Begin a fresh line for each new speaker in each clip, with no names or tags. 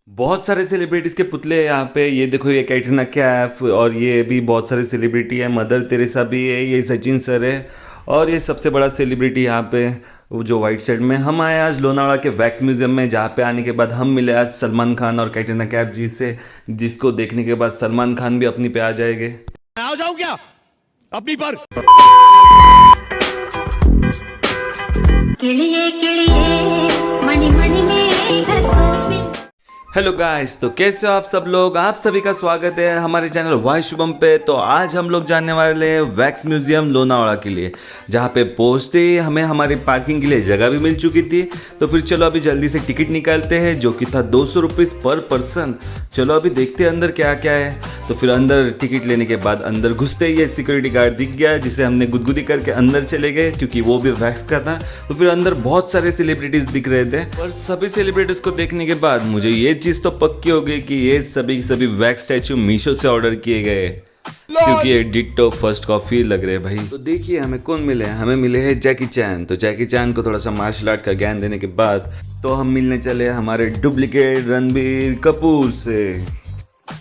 बहुत सारे सेलिब्रिटीज़ के पुतले हैं यहाँ पे। ये देखो, ये कैटरीना कैफ और ये भी बहुत सारे सेलिब्रिटी है। मदर तेरेसा भी है, ये सचिन सर है और ये सबसे बड़ा सेलिब्रिटी यहाँ पे वो जो वाइट शर्ट में। हम आए आज लोनावाला के वैक्स म्यूजियम में, जहाँ पे आने के बाद हम मिले आज सलमान खान और कैटरीना कैफ जी से, जिसको देखने के बाद सलमान खान भी अपनी पे आ जाएंगे।
आ जाऊं क्या अपनी पर?
किलिए किलिए मनी मनी में घर को
हेलो गाइस, तो कैसे हो आप सब लोग। आप सभी का स्वागत है हमारे चैनल वाई शुभम पे। तो आज हम लोग जाने वाले हैं वैक्स म्यूजियम लोनावाला के लिए, जहाँ पे पहुँचते ही हमें हमारी पार्किंग के लिए जगह भी मिल चुकी थी। तो फिर चलो अभी जल्दी से टिकट निकालते हैं, जो कि था 200 रुपीज़ पर पर्सन। चलो अभी देखते हैं अंदर क्या क्या है। तो फिर अंदर टिकट लेने के बाद अंदर घुसते ही ये सिक्योरिटी गार्ड दिख गया, जिसे हमने गुदगुदी करके अंदर चले गए, क्योंकि वो भी वैक्स का था। तो फिर अंदर बहुत सारे सेलिब्रिटीज़ दिख रहे थे और सभी सेलिब्रिटीज़ को देखने के बाद मुझे ये चीज़ तो पक्की हो गई कि ये सभी वैक्स स्टैचू मीशो से ऑर्डर किए गए, क्योंकि ये डिट्टो फर्स्ट कॉपी लग रहे हैं भाई। तो देखिए हमें कौन मिले हैं। हमें मिले हैं जैकी चैन। तो जैकी चैन को थोड़ा सा मार्शल आर्ट का ज्ञान देने के बाद तो हम मिलने चले हमारे डुप्लीकेट रणबीर कपूर से,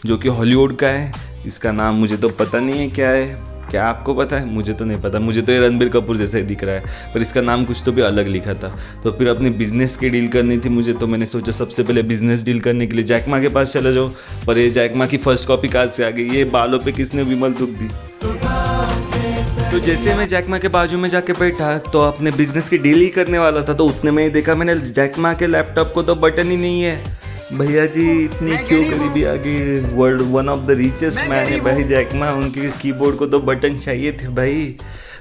जो कि हॉलीवुड का है। इसका नाम मुझे तो पता नहीं है क्या है। क्या आपको पता है? मुझे तो नहीं पता। मुझे तो ये रणबीर कपूर जैसा ही दिख रहा है, पर इसका नाम कुछ तो भी अलग लिखा था। तो फिर अपनी बिजनेस की डील करनी थी मुझे, तो मैंने सोचा सबसे पहले बिजनेस डील करने के लिए जैकमा के पास चला जाओ। पर ये जैकमा की फर्स्ट कॉपी कहाँ से आ गई? ये बालों पे किसने विमल थूक दी? तो जैसे मैं जैकमा के बाजू में जाके बैठा तो अपने बिजनेस की डील ही करने वाला था, तो उतने में ही देखा मैंने जैकमा के लैपटॉप को तो बटन ही नहीं है। भैया जी इतनी क्यों गरीबी आ गई? World one of the richest man है भाई जैकमा, उनके कीबोर्ड को तो बटन चाहिए थे भाई।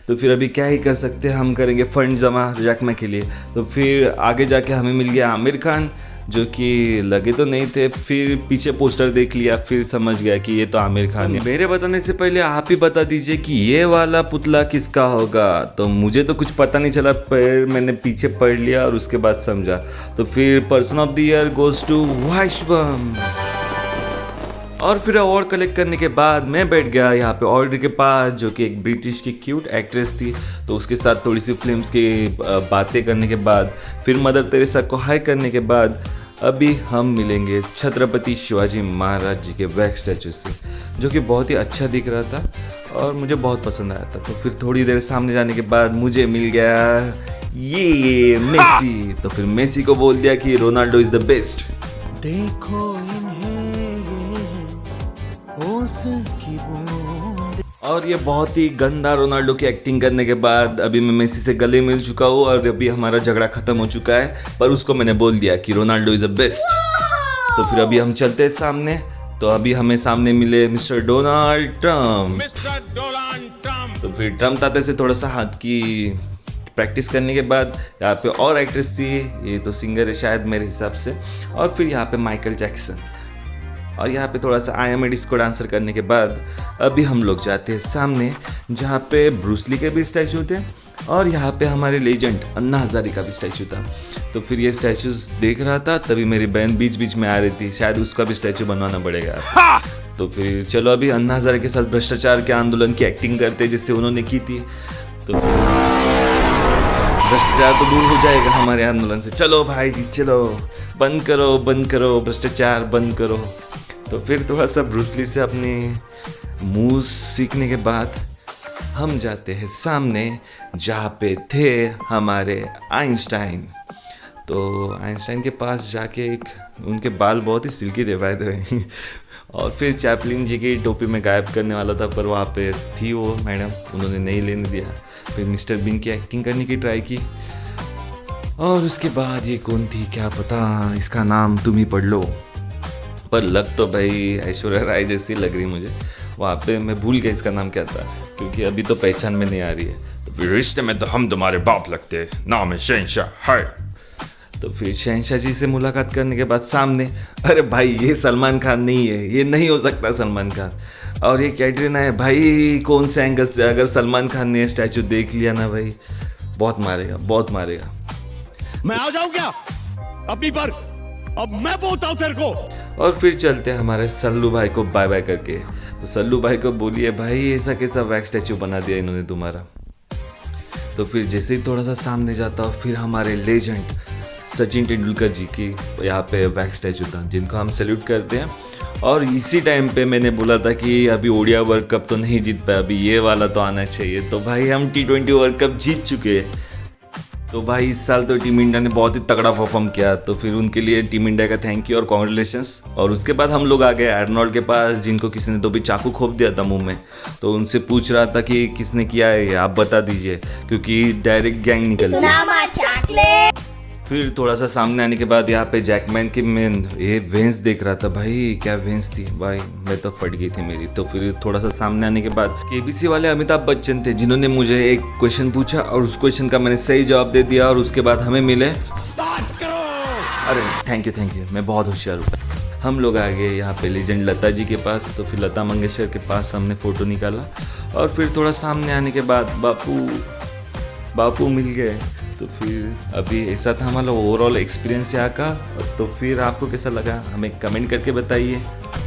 तो फिर अभी क्या ही कर सकते हैं, हम करेंगे फंड जमा जैकमा के लिए। तो फिर आगे जाके हमें मिल गया आमिर खान, जो कि लगे तो नहीं थे। फिर पीछे पोस्टर देख लिया, फिर समझ गया कि ये तो आमिर खान है। मेरे बताने से पहले आप ही बता दीजिए कि ये वाला पुतला किसका होगा। तो मुझे तो कुछ पता नहीं चला, पर मैंने पीछे पढ़ लिया और उसके बाद समझा। तो फिर person of the year goes to Y Shubham. और फिर अवार्ड कलेक्ट करने के बाद मैं बैठ गया यहाँ पे ऑर्डर के पास, जो कि एक ब्रिटिश की क्यूट एक्ट्रेस थी। तो उसके साथ थोड़ी सी फिल्म्स की बातें करने के बाद, फिर मदर तेरेसा को हाई करने के बाद अभी हम मिलेंगे छत्रपति शिवाजी महाराज जी के वैक्स स्टैचू से, जो कि बहुत ही अच्छा दिख रहा था और मुझे बहुत पसंद आया था। तो फिर थोड़ी देर सामने जाने के बाद मुझे मिल गया ये मेसी। तो फिर मेसी को बोल दिया कि रोनाल्डो इज़ द बेस्ट।
देखो
और ये बहुत ही गंदा रोनाल्डो की एक्टिंग करने के बाद अभी मैं मेसी से गले मिल चुका हूँ और अभी हमारा झगड़ा खत्म हो चुका है, पर उसको मैंने बोल दिया कि रोनाल्डो इज़ द बेस्ट। तो फिर अभी हम चलते हैं सामने। तो अभी हमें सामने मिले मिस्टर डोनाल्ड ट्रम्प। तो फिर ट्रम्प ताते से थोड़ा सा हाथ की प्रैक्टिस करने के बाद यहाँ पे और एक्ट्रेस थी, ये तो सिंगर है शायद मेरे हिसाब से। और फिर यहाँ पे माइकल जैक्सन, और यहाँ पे थोड़ा सा I am a disco dancer करने के बाद अभी हम लोग जाते हैं सामने, जहाँ पे ब्रूस ली के भी स्टैचू थे और यहाँ पे हमारे लेजेंड अन्ना हजारे का भी स्टैचू था। तो फिर ये स्टैचूज देख रहा था, तभी मेरी बहन बीच बीच में आ रही थी, शायद उसका भी स्टैचू बनवाना पड़ेगा। तो फिर चलो अभी अन्ना हजारे के साथ भ्रष्टाचार के आंदोलन की एक्टिंग करते जैसे उन्होंने की थी। तो फिर भ्रष्टाचार तो दूर हो जाएगा हमारे आंदोलन से। चलो भाई चलो, बंद करो भ्रष्टाचार बंद करो। तो फिर थोड़ा सा ब्रूस ली से अपनी मूव सीखने के बाद हम जाते हैं सामने, जहाँ पे थे हमारे आइंस्टाइन। तो आइंस्टाइन के पास जाके उनके बाल बहुत ही सिल्की दे पाए थे। और फिर चैपलिन जी की टोपी में गायब करने वाला था, पर वहाँ पे थी वो मैडम, उन्होंने नहीं लेने दिया। फिर मिस्टर बीन की एक्टिंग करने की ट्राई की, और उसके बाद ये कौन थी क्या पता, इसका नाम तुम ही पढ़ लो। पर लग तो भाई ऐश्वर्या राय जैसी लग रही मुझे। वहाँ पे मैं भूल गया इसका नाम क्या था, क्योंकि अभी तो पहचान में नहीं आ रही है। तो फिर रिश्ते में तो हम तुम्हारे बाप लगते हैं, नाम है शहंशाह है। तो फिर शहंशाह जी से मुलाकात करने के बाद सामने, अरे भाई ये सलमान खान नहीं है, ये नहीं हो सकता सलमान खान। और ये कैटरीना है भाई, कौन से एंगल से अगर सलमान खान ने स्टैचू देख लिया ना भाई, बहुत मारेगा।
मैं आ जाऊं क्या अपनी पर? अब मैं बोलता हूं तेरे को।
और फिर चलते हैं हमारे सल्लू भाई को बाय बाय करके। तो सल्लू भाई को बोलिए भाई ऐसा कैसा वैक्स स्टैचू बना दिया इन्होंने तुम्हारा। तो फिर जैसे ही थोड़ा सा सामने जाता हूँ, फिर हमारे लेजेंड सचिन तेंदुलकर जी की यहाँ पे वैक्स स्टैचू था, जिनको हम सैल्यूट करते हैं। और इसी टाइम पे मैंने बोला था कि अभी ओडिया वर्ल्ड कप तो नहीं जीत पाया, अभी ये वाला तो आना चाहिए। तो भाई हम T20 वर्ल्ड कप जीत चुके हैं। तो भाई इस साल तो टीम इंडिया ने बहुत ही तगड़ा परफॉर्म किया, तो फिर उनके लिए टीम इंडिया का थैंक यू और कॉन्ग्रेचुलेशंस। और उसके बाद हम लोग आ गए आर्नोल्ड के पास, जिनको किसी ने तो भी चाकू खोप दिया था मुंह में। तो उनसे पूछ रहा था कि किसने किया है ये, आप बता दीजिए, क्योंकि डायरेक्ट गैंग निकलती है। फिर थोड़ा सा सामने आने के बाद यहाँ पे जैकमैन की मैं ये वेंस देख रहा था। भाई क्या वेंस थी भाई, मैं तो फट गई थी मेरी। तो फिर थोड़ा सा सामने आने के बाद केबीसी वाले अमिताभ बच्चन थे, जिन्होंने मुझे एक क्वेश्चन पूछा और उस क्वेश्चन का मैंने सही जवाब दे दिया। और उसके बाद हमें मिले, अरे थैंक यू, मैं बहुत होशियार हूँ। हम लोग आ गए यहाँ पे लेजेंड लता जी के पास। तो फिर लता मंगेशकर के पास हमने फ़ोटो निकाला। और फिर थोड़ा सामने आने के बाद बापू मिल गए। तो फिर अभी ऐसा था हमारा ओवरऑल एक्सपीरियंस यहाँ का। तो फिर आपको कैसा लगा हमें कमेंट करके बताइए।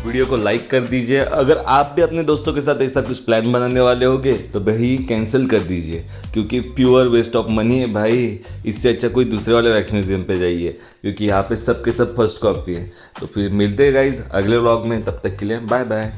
वीडियो को लाइक कर दीजिए। अगर आप भी अपने दोस्तों के साथ ऐसा कुछ प्लान बनाने वाले होगे तो भाई कैंसिल कर दीजिए, क्योंकि प्योर वेस्ट ऑफ मनी है भाई। इससे अच्छा कोई दूसरे वाले वैक्स म्यूजियम पे जाइए, क्योंकि यहाँ पे सब के सब फर्स्ट कॉपी है। तो फिर मिलते हैं गाइज अगले व्लॉग में, तब तक के लिए बाय बाय।